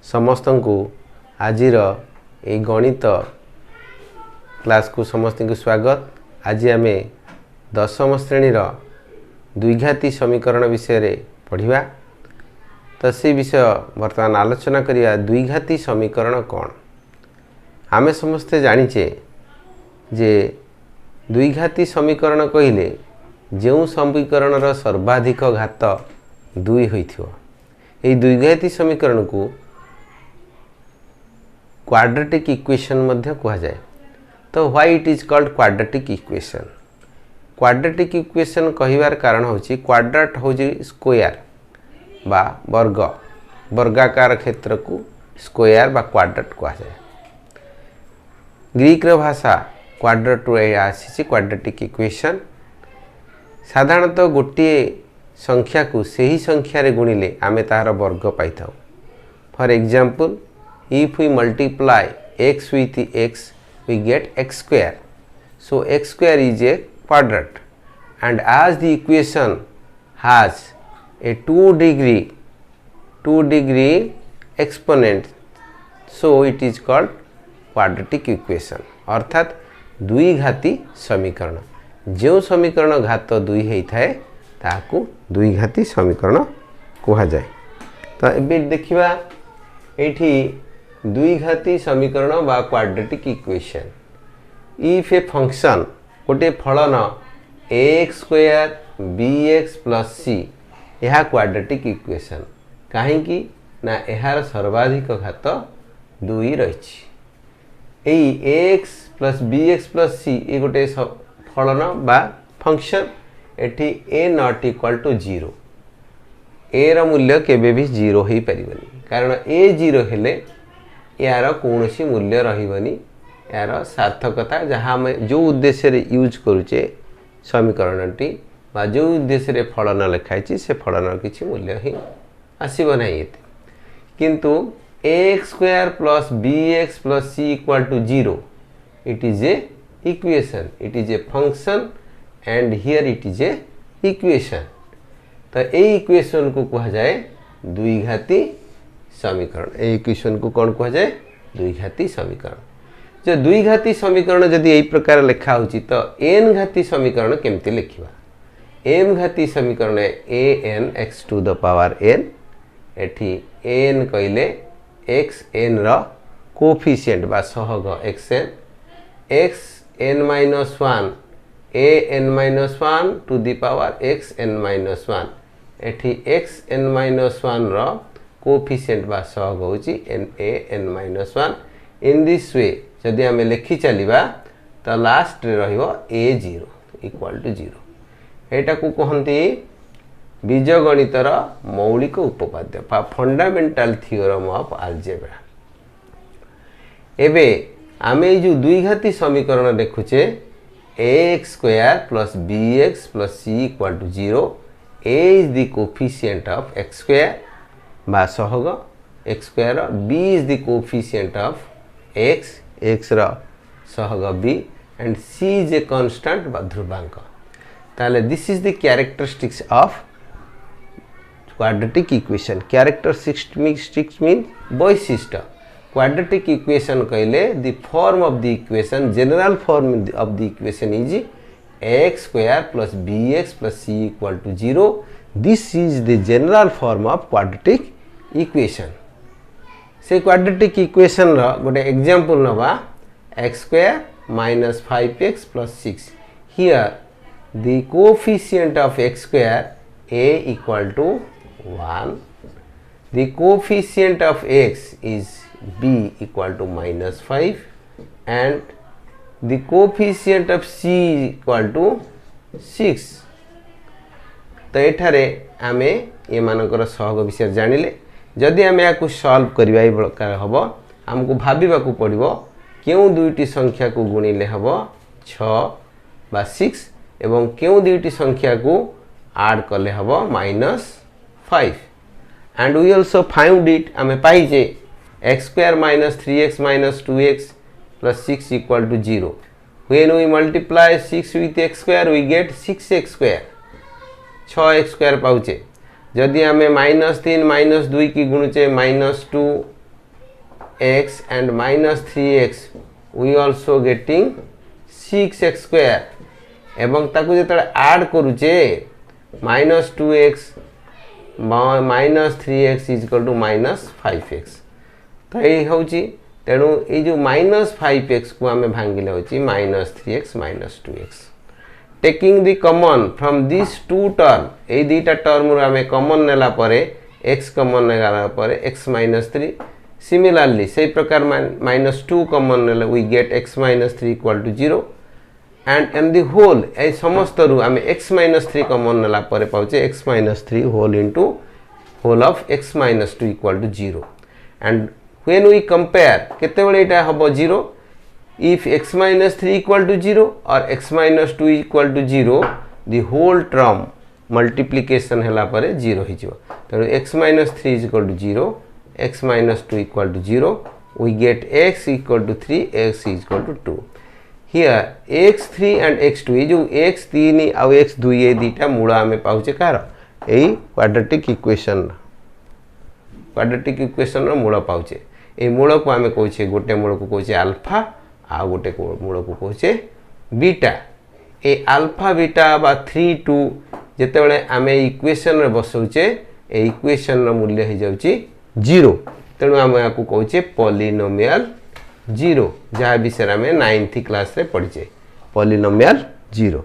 समस्त को आजिर ए गणित क्लास को समस्त को स्वागत। आज आम दशम श्रेणीर द्विघाती समीकरण विषय पढ़ा। तो से विषय वर्तमान आलोचना करिया। द्विघाती समीकरण कौन? आमे समस्ते जानिचे जे द्विघाती समीकरण कहले जो समीकरण सर्वाधिक घात 2 होइथियो एई द्विघाती समीकरण को क्वाड्रेटिक इक्वेशन मध्य कहा जाए। तो why it is called quadratic equation? Quadratic equation कहिबार कारण होची क्वाड्रेट होची स्क्वायर बा वर्ग, वर्गाकार क्षेत्र को स्क्वायर बा क्वाड्रेट कहा जाए। ग्रीक रो भाषा क्वाड्रेट रो आसी क्वाड्रेटिक इक्वेशन। साधारणतः गोटे संख्या को सही संख्या रे गुणिले आमे तार वर्ग पाई थाउ। For example, if we multiply x with x we get x square. So x square is a quadrat, and as the equation has a 2 degree exponent, so it is called quadratic equation. अर्थात द्विघाती समीकरण। जो समीकरण घात 2 होता है ताकू द्विघाती समीकरण कहा जाए। तो ए देखिबा एठी द्विघाती समीकरण बा quadratic equation. If a function गोटे फलन एक्स स्क्वायर bx प्लस सी यह क्वाड्रेटिक इक्वेशन कहीं ना यार सर्वाधिक घात 2 रही। X plus bx plus c ये गोटे फलन बा function at a not equal to 0। A रा मूल्य केबे भी 0 हो पारिबनी, कारण ए 0 हेले यार कौन सी मूल्य रही यार सार्थकता जहाँ आम जो उद्देश्य रे यूज करुचे समीकरणटी बा जो उद्देश्य रे फलन लिखाई से फलन किसी मूल्य ही आसब ना। किंतु x square plus bx plus c equal to 0 it is a equation, it is a function and here it is a equation. तो ये इक्वेशन को कहा जाए द्विघाती समीकरण। ए इक्वेशन को कौन कहा जाए? द्विघाती समीकरण। जो द्विघाती समीकरण जदि यही प्रकार लिखा होची तो एन घाती समीकरण केमती लिखिबा? एम घाती समीकरण a n x to the power n. एठी एन कहले एक्स एन रो कोफिशिएंट बा सहग x n, x n minus 1 a n minus 1 to the power x n minus 1। एठी एक्स एन माइनस 1 रो कोफिशिएंट बा सहग होची n a n minus 1। In this way जदि आम लिखि चलिबा तो लास्ट रे रहिबो ए 0 इक्वल टू 0। एटा को कहंती बीजगणितर मौलिक उपपाद्य बा फंडामेंटल थ्योरम ऑफ अलजेब्रा। एबे आमे जो द्विघाती समीकरण देखुचे x square plus bx plus c equal to 0। A is the coefficient of x square बा सहग x square, b is the coefficient of x रा सहग b, and c is a constant बा ध्रुवांक। ताले this is the characteristics of quadratic equation. Characteristics mean वैशिष्ट्य। Quadratic equation कहले the form of the equation, general form of the equation is x square plus bx plus c equal to 0। This is the general form of quadratic equation. से quadratic equation रो गोटे example नबा x square minus 5x plus 6। Here the coefficient of x square a equal to 1, the coefficient of x is b equal to minus 5 and the coefficient of c equal to 6। तो एठारे आमे ये मानकर सहग विषय जानिले। जदि आमे याकू solve करबा हम हमको भाबिबा को पड़िबो केउ दुईटी संख्या को गुणिले हबो 6 बा 6 एवं केउ दुईटी संख्या को ऐड करले हबो -5। And we also found it, आमे पाई जे x square minus 3x minus 2x plus 6 equal to 0। When we multiply 6 with x square we get 6x square, 6x square पाउचे। जदि आमे -3 -2 की गुणुचे -2 x and minus 3x we also getting 6x square एवं ताकू जो ऐड करुचे minus 2x minus 3x is equal to minus 5x तो ये हूँ तेणु ये जो minus 5x को आम भांगिले हूँ minus 3x minus 2x taking the common from this two term ये दुईटा टर्म आम कॉमन नेला परे x कॉमन नेला परे x minus 3 सिमिलरली से प्रकार minus 2 कॉमन नेले we get x minus 3 equal to 0 and in the whole ए समस्त रु आम x minus 3 कॉमन नेला परे पाउचे x minus 3 whole into whole of x minus 2 equal to 0 and when we compare केते बेले एटा हबो 0 if x minus 3 equal to 0 or x minus 2 equal to 0 the whole term multiplication hela pare 0 hi jibo tenu x minus 3 is equal to 0 x minus 2 equal to 0 we get x equal to 3 x is equal to 2 here x3 and x2 ये जो x3 और x2 ये दीटा मूला आमे पाउचे car एई quadratic equation रो मूल पाउचे ए मूल को आमे कहूचे गोटे मूल को कहूचे अल्फा आ गोटे मूल को कहूचे बीटा ए अल्फा बीटा बा 3 2 जेते बेले आमे इक्वेशन रे बसौचे ए इक्वेशन रो मूल्य हो जाउची 0 तेणु आम या कहूचे पॉलिनोमियल 0 जहाँ विषय आम 9th क्लास रे पढ़ीचे पॉलिनोमियल 0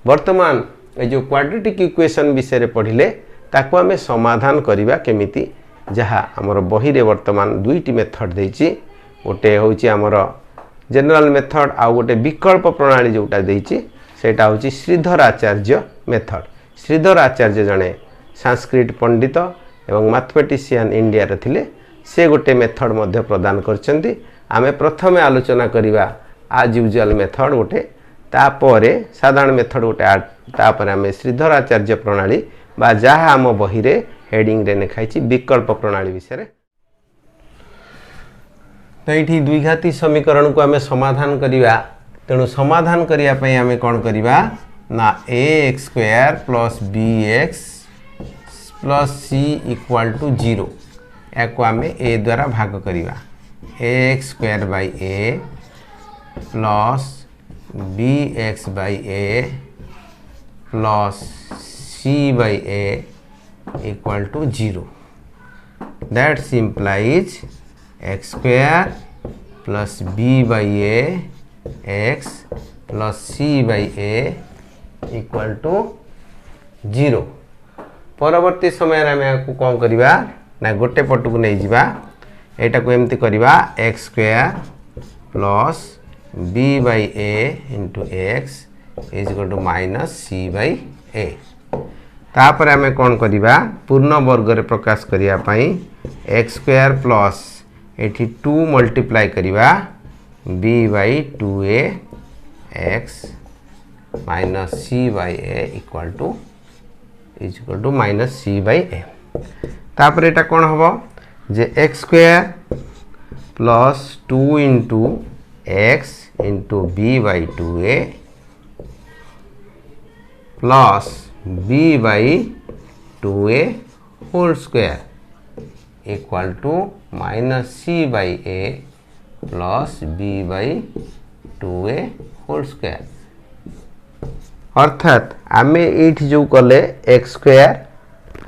वर्तमान ए जो क्वाड्रेटिक इक्वेशन विषय रे पढ़िले ताको आमे समाधान करिवा केमिति जहाँ आमर बही रे वर्तमान दुईटी मेथड देइची गोटे होउची आमर जनरल मेथड आ गोटे विकल्प प्रणाली जोटा देइची सेटा होउची श्रीधर आचार्य मेथड श्रीधर आचार्य जने संस्कृत पंडित एवं मैथमेटिशियन इंडिया रे थिले से गोटे मेथड मध्य प्रदान करचंती आमे प्रथमे आलोचना करिवा आज यूजुअल मेथड गोटे तापरे साधारण मेथड गोटे तापरे आमे श्रीधर आचार्य प्रणाली बा जहाँ आम बही रे हेडिंग रे लिखाई विकल्प प्रणाली विषय तो ये द्विघाती समीकरण को आम समाधान करिवा तेणु समाधान करिया पई आमे कौन करिवा ना ax square plus bx plus c equal to 0 या को आम a द्वारा भाग करिवा ax square by a plus bx by a plus c by a equal to 0 that implies x square plus b by a x plus c by a equal to 0 परवर्ती समय आम को कौन करिवा ना गोटे पट को नहीं जिबा एटा को एमती करिवा x square plus b by a into x is equal to minus c by a तापर आमे कौन करिवा पूर्ण वर्ग रे प्रकाश करिया पई x स्क्वायर प्लस एठी 2 मल्टीप्लाई करिवा b by 2a x minus c by a equal to minus c by a तापर एटा कौन हबो जे x square plus 2 into x into b by 2a plus b by 2a whole square equal to minus c by a plus b by 2a whole square अर्थात आमे एठी जो कले x स्क्वायर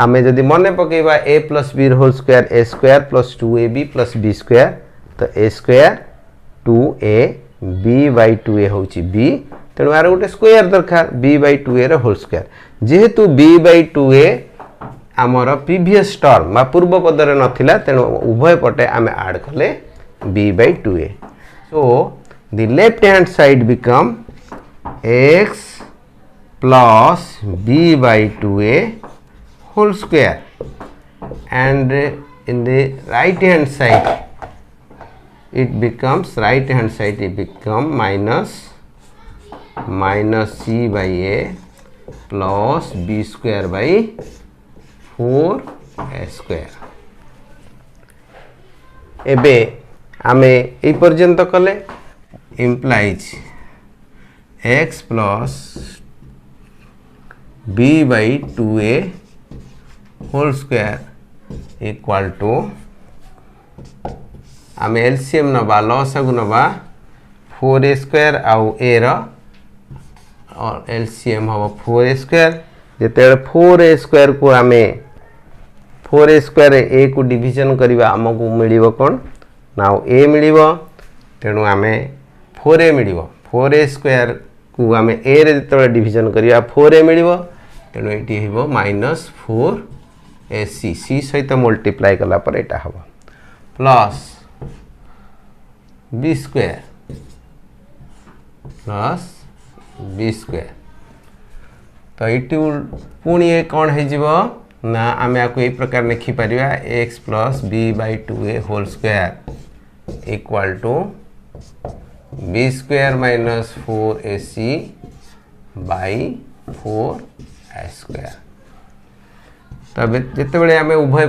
आमे जदि मने पकेबा a plus b whole square a square plus 2ab plus b square तो a square 2a b by 2a होची b तेणु यार गोटे स्क्वायर दरकार b by 2a रे होल स्क्वायर जेहेतु b by 2a आमर प्रीवियस टर्म बा पूर्व पद रे नथिला तेणु उभय पटे आमे ऐड कले b by 2a so the left hand side become x plus b by 2a whole square and in the right hand side it becomes minus c by a plus b square by 4a square एबे आमे ए पर्यंत कले implies x plus b by 2a whole square equal to आम LCM नवा लसगु नवा 4a square आउ a रो और LCM हम 4a स्क्वायर जिते 4a स्क्वायर को आम 4a स्क्वायर a को डिवीजन करवा आमको मिल कौन ना a मिल तेणु आम 4a मिल 4a स्क्वायर को आम a रे जो डिवीजन करवा 4a मिल तेणु ये हम -4ac c सहित मल्टीप्लाई कला पर एटा हम plus b square plus b square तो ये पुणी कौन हो ना आम आपको यही प्रकार लिखिपर x plus b/2a whole square equal to b square minus 4ac by 4a square. तब जिते आम उभय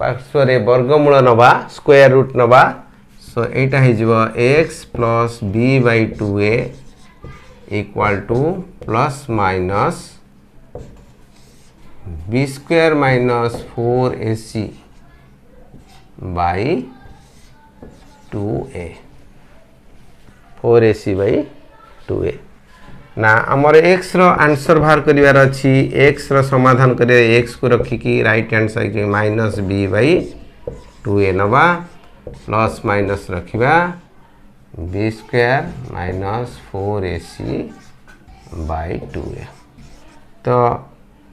पार्श्व वर्गमूल नवा स्क्वायर रूट नवा सो एटा हो x plus b/2a equal two plus minus b square minus 4ac by 2a 4ac by 2a ना आमर x रो आंसर बाहर करिवार अछि x रो समाधान करे x को रखिकी right hand side minus b/2a नवा प्लस माइनस रखिबा b square minus 4ac by 2a तो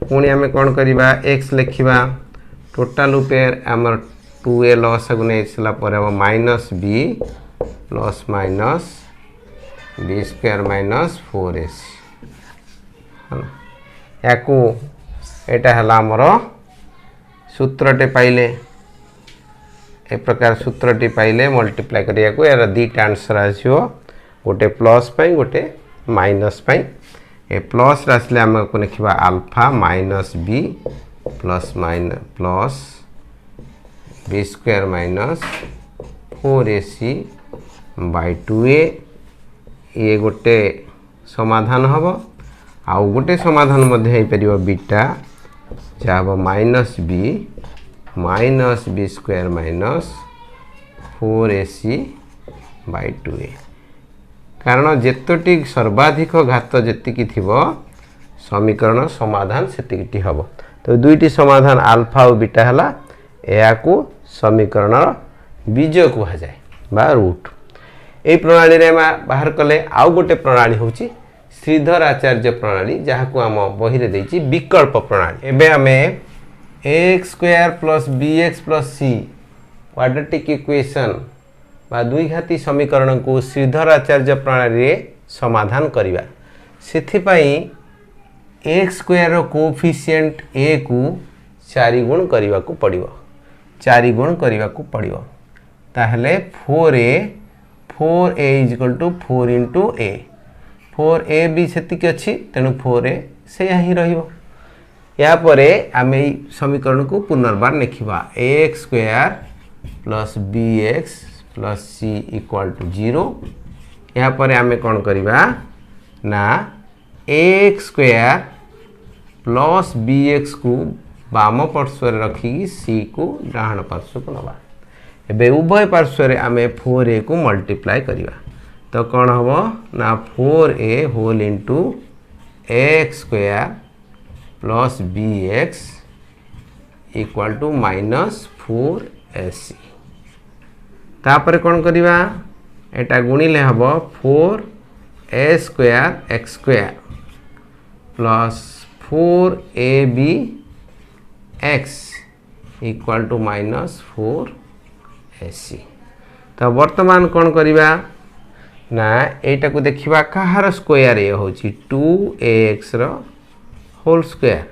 पुणी आम कौन करवा x लिखा टोटाल उपेर आमर 2a लस को नहीं सारा हम minus b plus minus b square minus 4ac या आमर सूत्रटे पाइले ए प्रकार सूत्रटी पाइले मल्टीप्लाई करिया को यार दीटा आंसर आसो गोटे प्लस पाई गोटे माइनस पाई ए प्लस आसले आम को लिखा alpha minus b plus plus b square minus 4ac by 2a ये गोटे समाधान हम आउ गोटे समाधान मध्य हो बीटा जहाँ minus b square minus 4ac by 2a कारण जेतोटी सर्वाधिक घात जेतिकी थिबो समीकरण समाधान सेतिकी हम तो दुईटी समाधान अल्फा और बीटा हला या को समीकरण बीज कह जाए बा रूट यही प्रणाली रे बाहर कले आउ गोटे प्रणाली होची श्रीधर आचार्य प्रणाली जहाँ को आम बही रे देछि विकल्प प्रणाली एबे आमे x square plus bx plus c quadratic equation बा द्विघाती समीकरण को श्रीधर आचार्य प्रणाली रे समाधान करिवा सेथिपाई x स्क्वायर रो कोएफिशिएंट a को 4 गुण करने को पड़िबो 4 गुण करने को पड़िबो ताहले 4a equal to 4 into a 4a भी सेतिक अच्छी तेणु 4a से ही रहिबो या परे आम समीकरण को पुनर्बार लिखा x square plus bx plus c equal to 0 या परे आम कौन करवा ना x स्क्वायर प्लस bx को बाम पार्श्व रखिकी c को डाहाण पार्श्व को नवा एबे उभय पार्श्व आम 4a को मल्टीप्लाई करवा तो कौन हम ना 4a whole into x square plus bx equal to minus 4ac तापर कौन करवा एटा गुणिले हम 4a square x square plus 4ab x equal to minus 4ac तो वर्तमान कौन करवा ना एटा को देखिबा कहार स्क्वायर ये होची 2ax रो होल स्क्वायर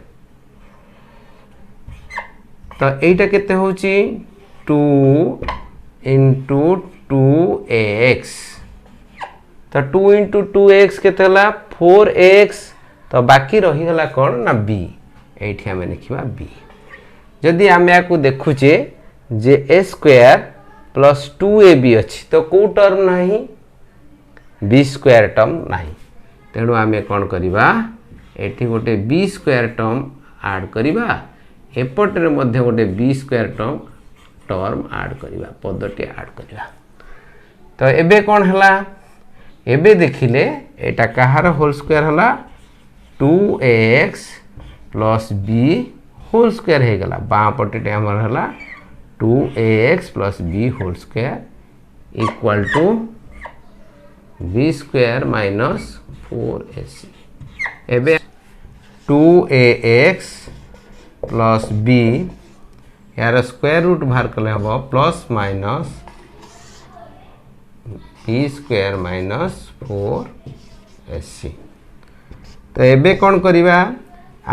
तो एटा केते होची 2 इंटू 2ax तो 2 इंटू 2ax केते हला 4ax तो बाकी रही गला कौन ना b एठी हमें लिखिबा b जदि आम या देखुचे जे a स्क्वायर प्लस 2ab अच्छी तो कौ टर्म नहीं b स्क्वायर टर्म नहीं तेणु आम कौन करवा एठी गोटे b स्क्वायर टर्म ऐड करवा एपटे मध्य गोटे b square term term add करिवा पदटी ऐड करिवा तो एबे कोन हला एबे देखिले एटा कहार होल स्क्वायर हला 2x plus b whole square हे गला बाँ पटे हमर हला 2ax plus b whole square equal to b square minus 4ac एबे 2ax प्लस b यार स्क्वायर रूट बाहर कले हम plus minus b square minus 4ac तो एबे कौन करिबा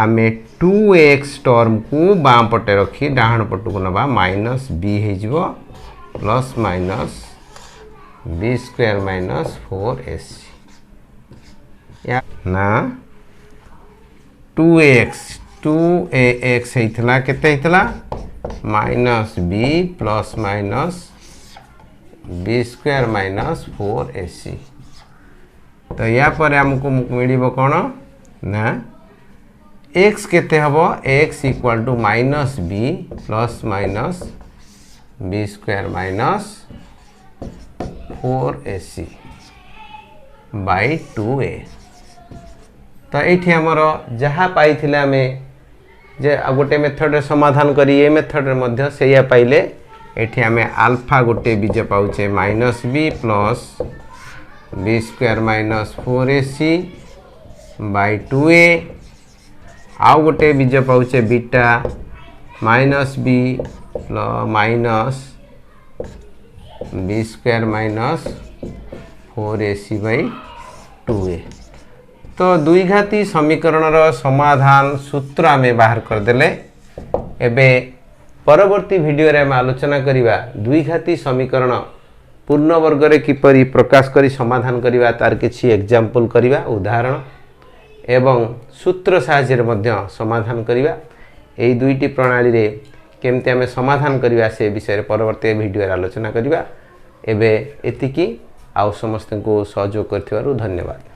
आमे 2x टर्म को बाँ पटे रखी डाहण पट को नबा माइनस b हे जिवो plus minus b square minus 4ac या ना 2ax हेतला केते हेतला minus b plus minus b square minus 4ac तो या पर हमको मिलिबो कोन ना x केते हबो x equal to minus b plus minus b square minus 4ac by 2a तो ये आमर जहाँ पाई आमे जे गोटे मेथड समाधान करी ये मेथड मध्य से पाइले एठी आमे अल्फा गोटे बीज पाउचे minus b plus b square minus 4ac by 2a आउ गोटे बीज पाउचे beta minus b minus b square minus 4ac by 2a तो द्विघाती समीकरण समाधान सूत्र आमे बाहर कर देले एबे परवर्ती वीडियो रे हम आलोचना करिवा द्विघाती समीकरण पूर्ण वर्ग रे किपरि प्रकाश करी समाधान करिवा तार किछि एग्जांपल करिवा उदाहरण एवं सूत्र साहाय्य रे मध्य समाधान करिवा एई दुईटी प्रणाली रे केमते हमें समाधान करिवा से विषय परवर्ती वीडियो रे आलोचना करिवा एबे एतिकी आउ समस्त को सहयोग करथिबारु धन्यवाद।